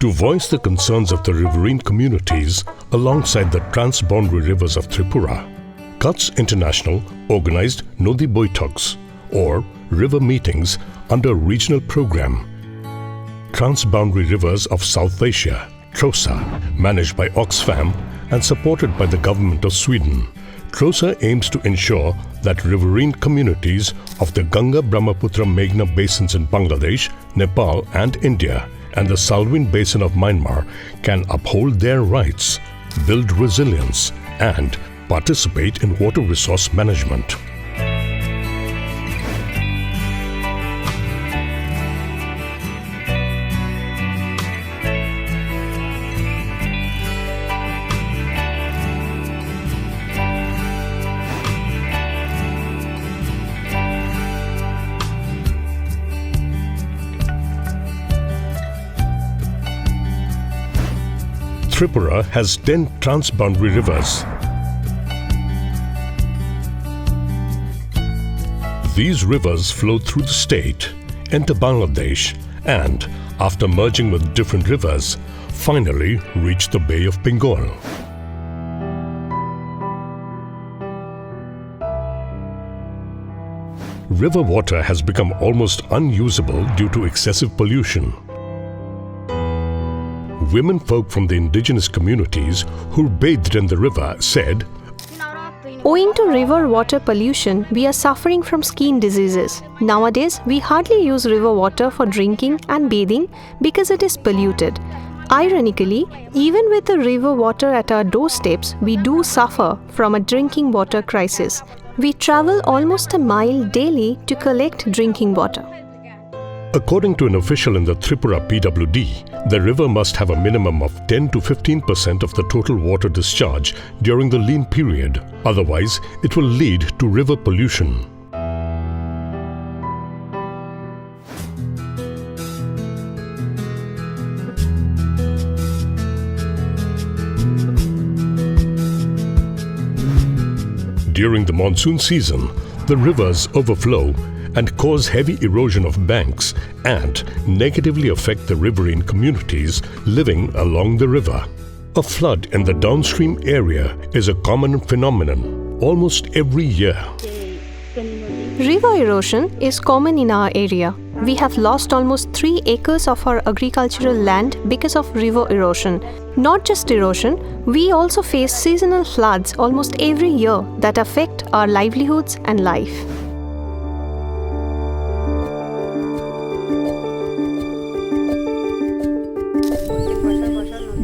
to voice the concerns of the riverine communities alongside the transboundary rivers of Tripura, Kutch International organized Nodi Boitoks, or river meetings under a regional program. Transboundary Rivers of South Asia, TROSA, managed by Oxfam and supported by the government of Sweden. TROSA aims to ensure that riverine communities of the Ganga-Brahmaputra-Meghna basins in Bangladesh, Nepal and India and the Salween Basin of Myanmar can uphold their rights, build resilience and participate in water resource management. Tripura has 10 transboundary rivers. These rivers flow through the state, enter Bangladesh and, after merging with different rivers, finally reach the Bay of Bengal. River water has become almost unusable due to excessive pollution. Women folk from the indigenous communities who bathed in the river said, "Owing to river water pollution, we are suffering from skin diseases. Nowadays, we hardly use river water for drinking and bathing because it is polluted. Ironically, even with the river water at our doorsteps, we do suffer from a drinking water crisis. We travel almost a mile daily to collect drinking water." According to an official in the Tripura PWD, the river must have a minimum of 10 to 15% of the total water discharge during the lean period. Otherwise, it will lead to river pollution. During the monsoon season, the rivers overflow and cause heavy erosion of banks and negatively affect the riverine communities living along the river. A flood in the downstream area is a common phenomenon almost every year. River erosion is common in our area. We have lost almost 3 acres of our agricultural land because of river erosion. Not just erosion, we also face seasonal floods almost every year that affect our livelihoods and life.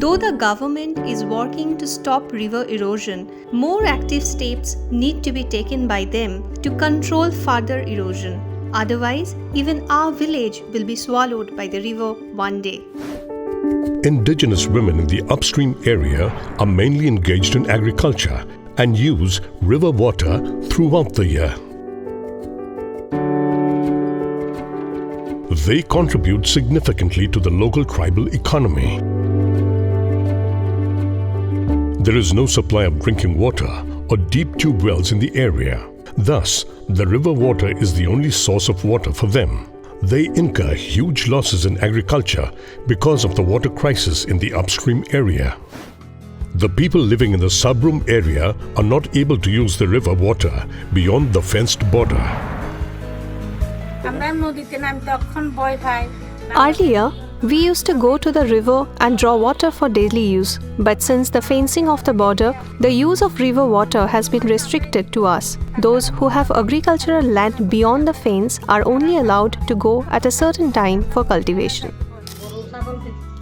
Though the government is working to stop river erosion, more active steps need to be taken by them to control further erosion. Otherwise, even our village will be swallowed by the river one day. Indigenous women in the upstream area are mainly engaged in agriculture and use river water throughout the year. They contribute significantly to the local tribal economy. There is no supply of drinking water or deep tube wells in the area. Thus, the river water is the only source of water for them. They incur huge losses in agriculture because of the water crisis in the upstream area. The people living in the subroom area are not able to use the river water beyond the fenced border. Earlier, we used to go to the river and draw water for daily use, but since the fencing of the border, the use of river water has been restricted to us. Those who have agricultural land beyond the fence are only allowed to go at a certain time for cultivation.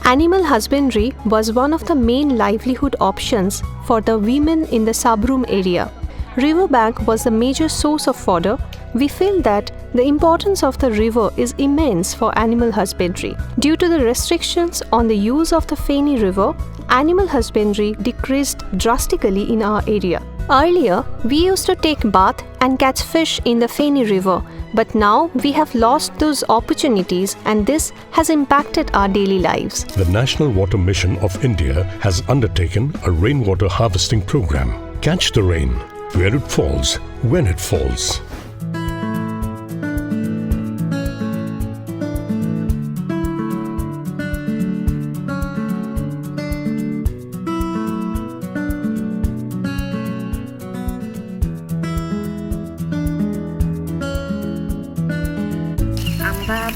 Animal husbandry was one of the main livelihood options for the women in the subroom area. Riverbank was the major source of fodder. We feel that the importance of the river is immense for animal husbandry. Due to the restrictions on the use of the Feni River, animal husbandry decreased drastically in our area. Earlier, we used to take bath and catch fish in the Feni River, but now we have lost those opportunities and this has impacted our daily lives. The National Water Mission of India has undertaken a rainwater harvesting program. Catch the rain where it falls, when it falls.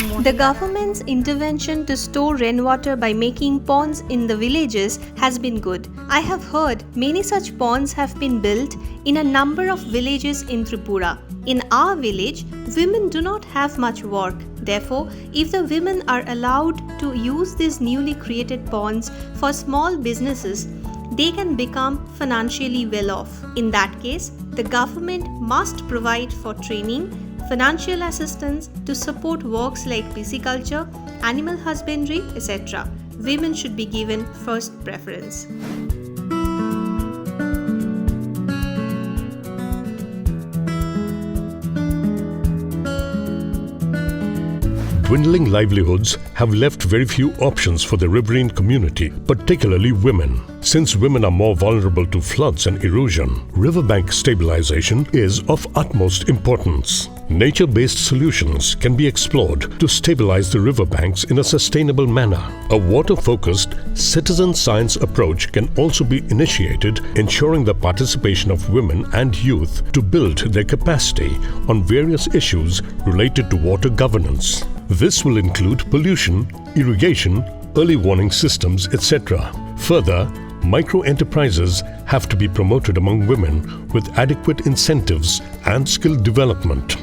The government's intervention to store rainwater by making ponds in the villages has been good. I have heard many such ponds have been built in a number of villages in Tripura. In our village, women do not have much work. Therefore, if the women are allowed to use these newly created ponds for small businesses, they can become financially well off. In that case, the government must provide for training, financial assistance to support works like pisciculture, animal husbandry, etc. Women should be given first preference. Dwindling livelihoods have left very few options for the riverine community, particularly women. Since women are more vulnerable to floods and erosion, riverbank stabilization is of utmost importance. Nature-based solutions can be explored to stabilize the riverbanks in a sustainable manner. A water-focused citizen science approach can also be initiated, ensuring the participation of women and youth to build their capacity on various issues related to water governance. This will include pollution, irrigation, early warning systems, etc. Further, micro-enterprises have to be promoted among women with adequate incentives and skill development.